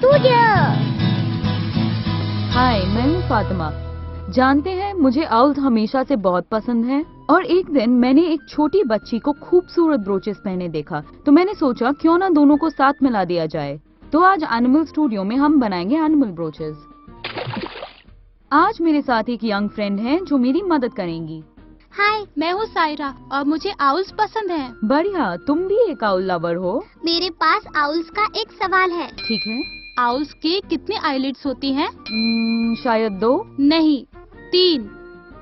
Studio. हाय, मैं हूँ फातिमा। जानते हैं, मुझे आउल्स हमेशा से बहुत पसंद हैं और एक दिन मैंने एक छोटी बच्ची को खूबसूरत ब्रोचेस पहने देखा, तो मैंने सोचा क्यों ना दोनों को साथ मिला दिया जाए। तो आज एनिमल स्टूडियो में हम बनाएंगे एनिमल ब्रोचेस। आज मेरे साथ एक यंग फ्रेंड है जो मेरी मदद करेंगी। हाय, मैं हूँ सायरा और मुझे आउल्स पसंद हैं। बढ़िया, तुम भी एक आउल लवर हो। मेरे पास आउल्स का एक सवाल है। ठीक है। आउल्स की कितनी आईलिड्स होती हैं? शायद 2। नहीं, 3।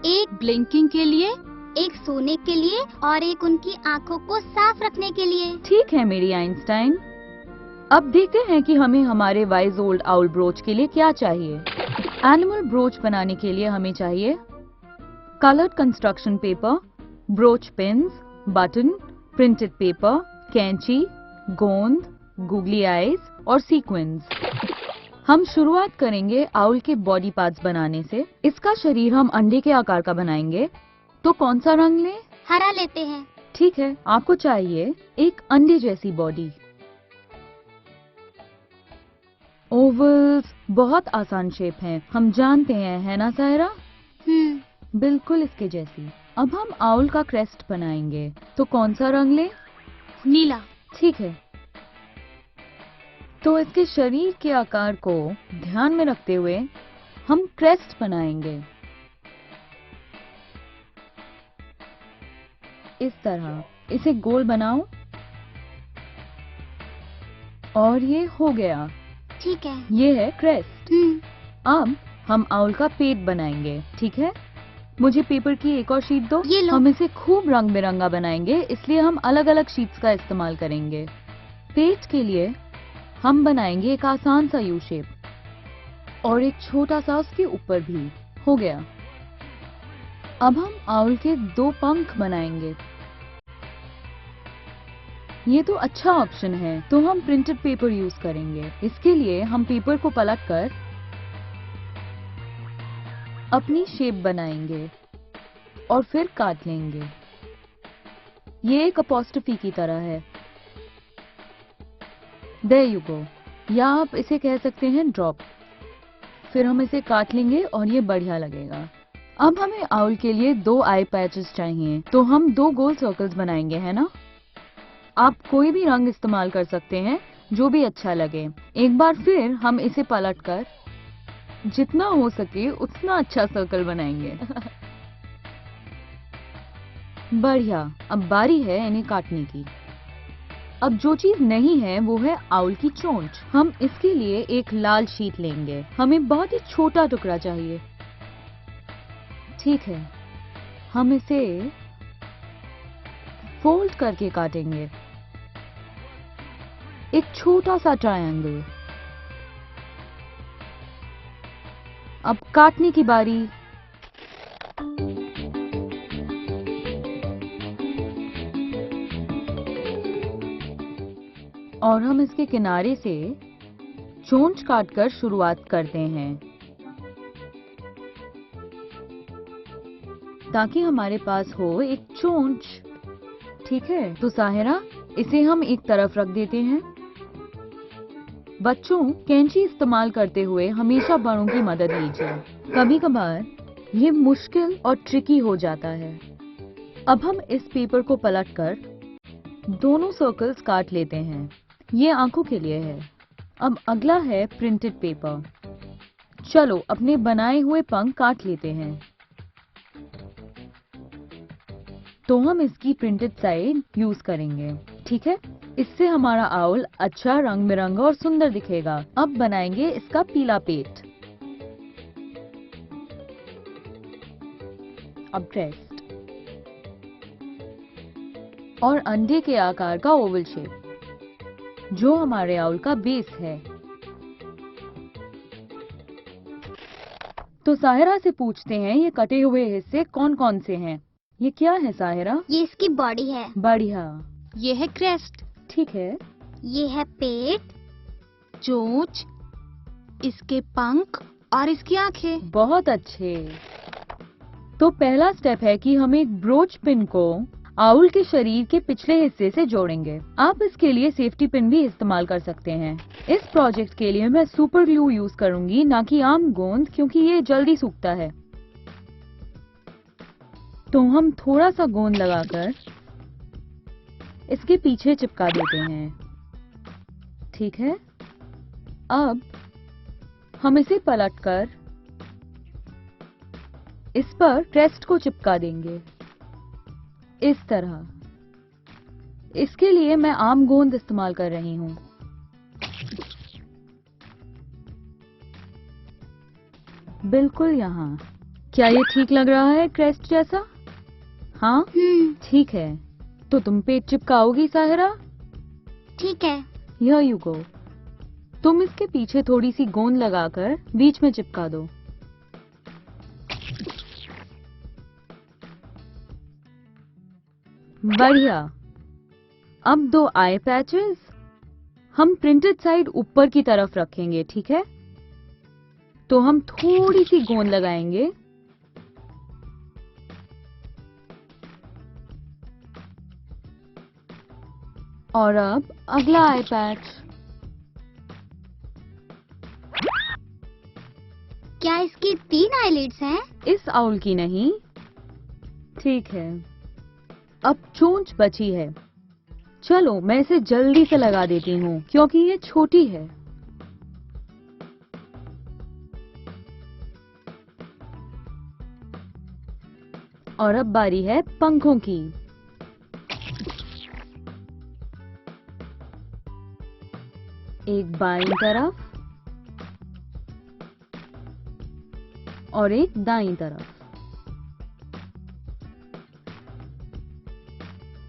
एक ब्लिंकिंग के लिए, एक सोने के लिए और एक उनकी आँखों को साफ रखने के लिए। ठीक है मेरी आइंस्टाइन। अब देखते हैं कि हमें हमारे वाइज ओल्ड आउल ब्रोच के लिए क्या चाहिए। एनिमल ब्रोच बनाने के लिए हमें चाहिए coloured construction paper, broach pins, button, printed paper, कैंची, गोंद, गूगली आईज और सीक्वेंस। हम शुरुआत करेंगे आउल के बॉडी पार्ट्स बनाने से। इसका शरीर हम अंडे के आकार का बनाएंगे। तो कौन सा रंग लें? हरा लेते हैं। ठीक है, आपको चाहिए एक अंडे जैसी बॉडी। ओवल्स बहुत आसान शेप है, हम जानते हैं, है ना सायरा? बिल्कुल इसके जैसी। अब हम आउल का क्रेस्ट बनाएंगे। तो कौन सा रंग ले? नीला। ठीक है। तो इसके शरीर के आकार को ध्यान में रखते हुए हम क्रेस्ट बनाएंगे इस तरह। इसे गोल बनाओ और ये हो गया। ठीक है। ये है क्रेस्ट। अब हम आउल का पेट बनाएंगे। ठीक है, मुझे पेपर की एक और शीट दो। ये लो। हम इसे खूब रंग बिरंगा बनाएंगे, इसलिए हम अलग अलग शीट्स का इस्तेमाल करेंगे। पेट के लिए हम बनाएंगे एक आसान सा यू शेप और एक छोटा सा उसके ऊपर भी। हो गया। अब हम आउल के 2 पंख बनाएंगे। ये तो अच्छा ऑप्शन है, तो हम प्रिंटेड पेपर यूज करेंगे। इसके लिए हम पेपर को पलटकर अपनी शेप बनाएंगे और फिर काट लेंगे। ये एक अपॉस्ट्रोफी की तरह है। There you go। या आप इसे कह सकते हैं ड्रॉप। फिर हम इसे काट लेंगे और ये बढ़िया लगेगा। अब हमें आउल के लिए 2 आई पैचेस चाहिए, तो हम 2 गोल सर्कल्स बनाएंगे, है ना? आप कोई भी रंग इस्तेमाल कर सकते हैं, जो भी अच्छा लगे। एक बार फिर हम इसे पलटकर जितना हो सके उतना अच्छा सर्कल बनाएंगे। बढ़िया। अब बारी है इन्हें काटने की। अब जो चीज नहीं है वो है आउल की चोंच। हम इसके लिए एक लाल शीट लेंगे। हमें बहुत ही छोटा टुकड़ा चाहिए। ठीक है, हम इसे फोल्ड करके काटेंगे। एक छोटा सा ट्रायंगल। अब काटने की बारी। और हम इसके किनारे से चोंच काटकर शुरुआत करते हैं, ताकि हमारे पास हो एक चोंच। ठीक है, तो साहिरा, इसे हम एक तरफ रख देते हैं। बच्चों, कैंची इस्तेमाल करते हुए हमेशा बड़ों की मदद लीजिए। कभी कभार ये मुश्किल और ट्रिकी हो जाता है। अब हम इस पेपर को पलटकर दोनों सर्कल्स काट लेते हैं। ये आंखों के लिए है। अब अगला है प्रिंटेड पेपर। चलो अपने बनाए हुए पंख काट लेते हैं। तो हम इसकी प्रिंटेड साइड यूज करेंगे। ठीक है, इससे हमारा आउल अच्छा रंग बिरंगा और सुंदर दिखेगा। अब बनाएंगे इसका पीला पेट। अब क्रेस्ट और अंडे के आकार का ओवल शेप, जो हमारे आउल का बेस है। तो साहिरा से पूछते हैं ये कटे हुए हिस्से कौन कौन से हैं? ये क्या है साहिरा? ये इसकी बॉडी है। बढ़िया। ये है क्रेस्ट। ठीक है। ये है पेट, चोंच, इसके पंख और इसकी आंखें। बहुत अच्छे। तो पहला स्टेप है कि हम एक ब्रोच पिन को आउल के शरीर के पिछले हिस्से से जोड़ेंगे। आप इसके लिए सेफ्टी पिन भी इस्तेमाल कर सकते हैं। इस प्रोजेक्ट के लिए मैं सुपर ग्लू यूज करूंगी, ना कि आम गोंद, क्योंकि ये जल्दी सूखता है। तो हम थोड़ा सा गोंद लगाकर इसके पीछे चिपका देते हैं। ठीक है, अब हम इसे पलटकर इस पर क्रेस्ट को चिपका देंगे, इस तरह। इसके लिए मैं आम गोंद इस्तेमाल कर रही हूँ। बिल्कुल यहाँ। क्या ये ठीक लग रहा है क्रेस्ट जैसा? हाँ, ठीक है। तो तुम पेट चिपकाओगी साहिरा? ठीक है। Here you go। तुम इसके पीछे थोड़ी सी गोंद लगाकर बीच में चिपका दो। बढ़िया। अब 2 आई पैचेस हम प्रिंटेड साइड ऊपर की तरफ रखेंगे, ठीक है? तो हम थोड़ी सी गोंद लगाएंगे और अब अगला आई पैच। क्या इसकी 3 आईलिड्स हैं? इस आउल की नहीं। ठीक है, अब चोंच बची है। चलो मैं इसे जल्दी से लगा देती हूँ क्योंकि ये छोटी है। और अब बारी है पंखों की। एक बाईं तरफ और एक दाईं तरफ।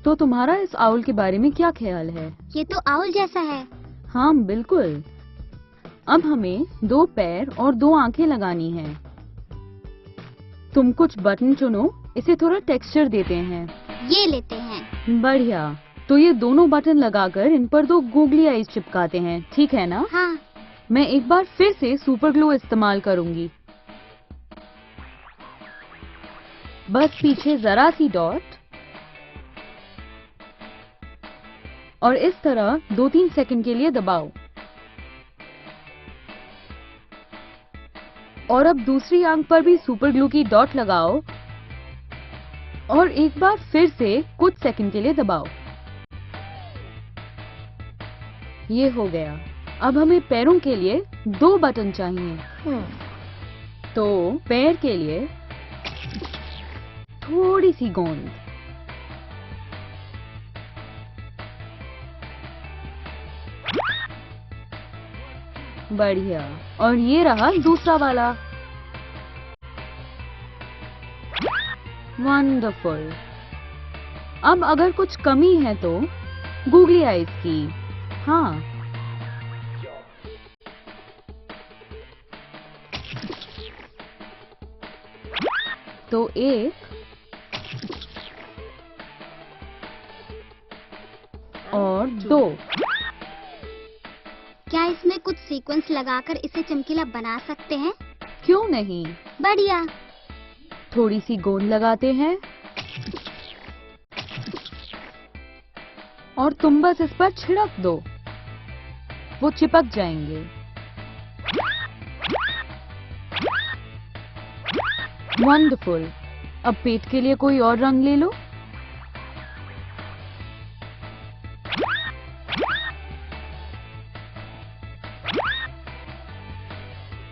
तो तुम्हारा इस आउल के बारे में क्या ख्याल है? ये तो आउल जैसा है। हाँ बिल्कुल। अब हमें 2 पैर और 2 आंखें लगानी हैं। तुम कुछ बटन चुनो, इसे थोड़ा टेक्सचर देते हैं। ये लेते हैं। बढ़िया। तो ये दोनों बटन लगाकर इन पर 2 गूगली आईज चिपकाते हैं, ठीक है ना? हाँ। मैं एक बार फिर से सुपर ग्लू इस्तेमाल करूंगी। बस पीछे जरा सी डॉट और इस तरह 2-3 सेकंड के लिए दबाओ। और अब दूसरी आंख पर भी सुपर ग्लू की डॉट लगाओ और एक बार फिर से कुछ सेकंड के लिए दबाओ। ये हो गया। अब हमें पैरों के लिए 2 बटन चाहिए। तो पैर के लिए थोड़ी सी गोंद। बढ़िया। और ये रहा दूसरा वाला। वंडरफुल। अब अगर कुछ कमी है तो गूगली आईज की। हाँ, तो 1 और 2। क्या इसमें कुछ सीक्वेंस लगाकर इसे चमकीला बना सकते हैं? क्यों नहीं। बढ़िया। थोड़ी सी गोंद लगाते हैं और तुम बस इस पर छिड़क दो, वो चिपक जाएंगे। वंडरफुल। अब पेट के लिए कोई और रंग ले लो।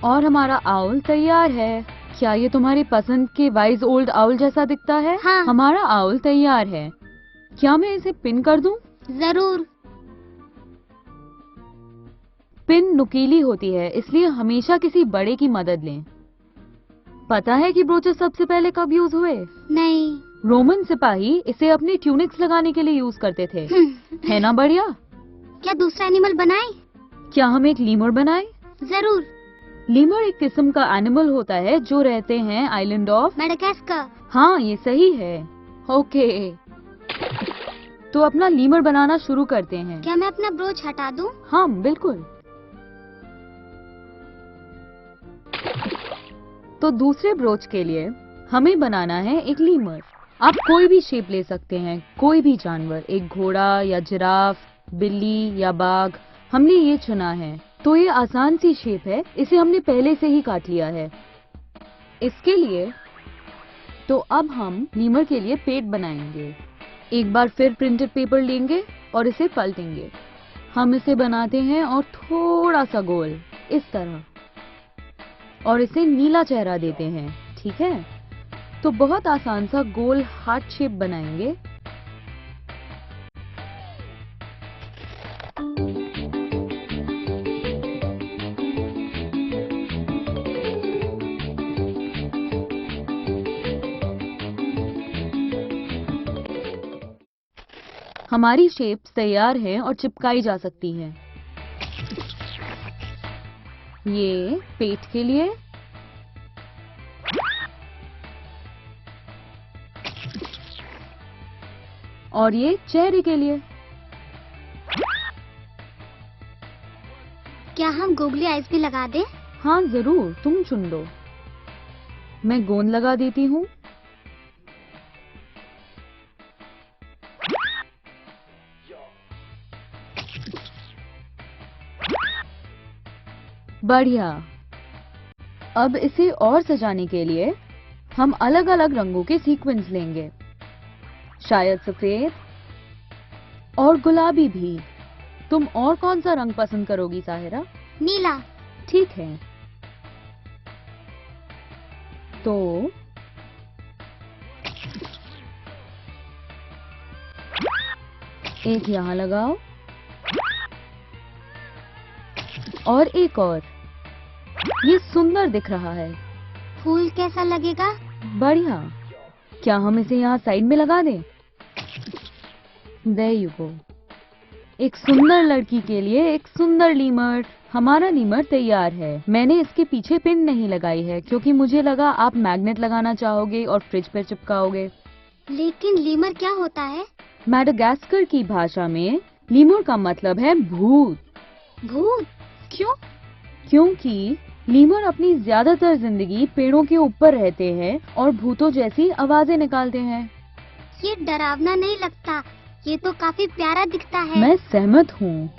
और हमारा आउल तैयार है। क्या ये तुम्हारी पसंद के वाइज ओल्ड आउल जैसा दिखता है? हाँ। हमारा आउल तैयार है। क्या मैं इसे पिन कर दूं? जरूर। पिन नुकीली होती है, इसलिए हमेशा किसी बड़े की मदद लें। पता है कि ब्रोचेस सबसे पहले कब यूज हुए? नहीं। रोमन सिपाही इसे अपने ट्यूनिक्स लगाने के लिए यूज करते थे। है ना बढ़िया? क्या दूसरा एनिमल बनाए? क्या हम एक लीमर बनाए? जरूर। लीमर एक किस्म का एनिमल होता है जो रहते हैं आइलैंड ऑफ मेडागास्कर। हाँ, ये सही है। ओके, तो अपना लीमर बनाना शुरू करते हैं। क्या मैं अपना ब्रोच हटा दूं? हाँ बिल्कुल। तो दूसरे ब्रोच के लिए हमें बनाना है एक लीमर। आप कोई भी शेप ले सकते हैं, कोई भी जानवर, एक घोड़ा या जिराफ, बिल्ली या बाघ। हमने ये चुना है, तो ये आसान सी शेप है, इसे हमने पहले से ही काट लिया है। इसके लिए तो अब हम लीमर के लिए पेट बनाएंगे। एक बार फिर प्रिंटेड पेपर लेंगे और इसे पलटेंगे। हम इसे बनाते हैं और थोड़ा सा गोल इस तरह, और इसे नीला चेहरा देते हैं। ठीक है, तो बहुत आसान सा गोल हार्ट शेप बनाएंगे। हमारी शेप्स तैयार हैं और चिपकाई जा सकती हैं। ये पेट के लिए, और ये चेहरे के लिए। क्या हम गोगली आइज भी लगा दें? हाँ जरूर, तुम चुन लो। मैं गोंद लगा देती हूँ। बढ़िया। अब इसे और सजाने के लिए हम अलग अलग रंगों के सीक्वेंस लेंगे, शायद सफेद और गुलाबी भी। तुम और कौन सा रंग पसंद करोगी साहिरा? नीला। ठीक है, तो एक यहाँ लगाओ और एक और। ये सुंदर दिख रहा है। फूल कैसा लगेगा? बढ़िया। क्या हम इसे यहाँ साइड में लगा दें? There you go। एक सुंदर लड़की के लिए एक सुंदर लीमर। हमारा लीमर तैयार है। मैंने इसके पीछे पिन नहीं लगाई है क्योंकि मुझे लगा आप मैग्नेट लगाना चाहोगे और फ्रिज पर चिपकाओगे। लेकिन लीमर क्या होता है? मैडागास्कर की भाषा में लीमर का मतलब है भूत। भूत? क्यों? क्योंकि लीमर अपनी ज्यादातर जिंदगी पेड़ों के ऊपर रहते हैं और भूतों जैसी आवाजें निकालते हैं। ये डरावना नहीं लगता, ये तो काफी प्यारा दिखता है। मैं सहमत हूँ।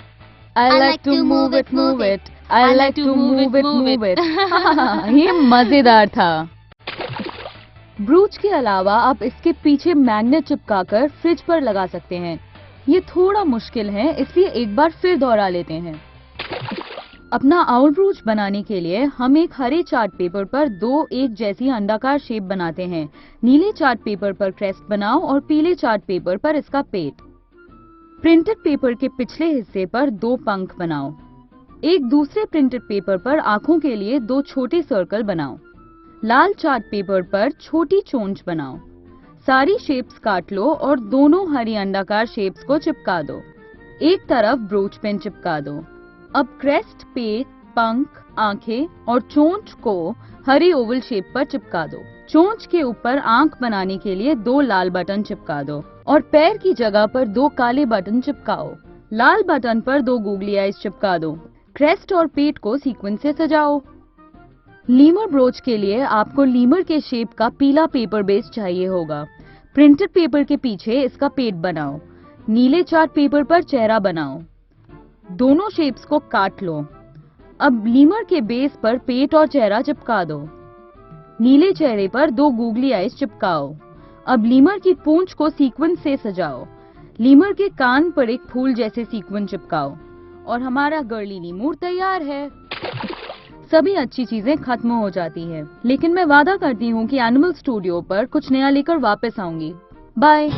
I like to move it, move it. I like to move it, move it. ये मजेदार था। ब्रूच के अलावा आप इसके पीछे मैग्नेट चिपकाकर फ्रिज पर लगा सकते हैं। ये थोड़ा मुश्किल है, इसलिए एक बार फिर दोहरा लेते हैं। अपना आउल ब्रूच बनाने के लिए हम एक हरे चार्ट पेपर पर दो एक जैसी अंडाकार शेप बनाते हैं। नीले चार्ट पेपर पर क्रेस्ट बनाओ और पीले चार्ट पेपर पर इसका पेट। प्रिंटेड पेपर के पिछले हिस्से पर दो पंख बनाओ। एक दूसरे प्रिंटेड पेपर पर आंखों के लिए दो छोटे सर्कल बनाओ। लाल चार्ट पेपर पर छोटी चोंच बनाओ। सारी शेप्स काट लो और दोनों हरी अंडाकार शेप्स को चिपका दो। एक तरफ ब्रोच पेन चिपका दो। अब क्रेस्ट, पेट, पंख, आंखें और चोंच को हरी ओवल शेप पर चिपका दो। चोंच के ऊपर आंख बनाने के लिए दो लाल बटन चिपका दो और पैर की जगह पर दो काले बटन चिपकाओ। लाल बटन पर दो गूगली आइज चिपका दो। क्रेस्ट और पेट को सीक्वेंस से सजाओ। लीमर ब्रोच के लिए आपको लीमर के शेप का पीला पेपर बेस चाहिए होगा। प्रिंटेड पेपर के पीछे इसका पेट बनाओ। नीले चार्ट पेपर पर चेहरा बनाओ। दोनों शेप्स को काट लो। अब लीमर के बेस पर पेट और चेहरा चिपका दो। नीले चेहरे पर दो गूगली आइज चिपकाओ। अब लीमर की पूंछ को सीक्वेंस से सजाओ। लीमर के कान पर एक फूल जैसे सीक्वेंस चिपकाओ और हमारा गर्ली लीमूर तैयार है। सभी अच्छी चीजें खत्म हो जाती है, लेकिन मैं वादा करती हूँ कि एनिमल स्टूडियो पर कुछ नया लेकर वापस आऊंगी। बाय।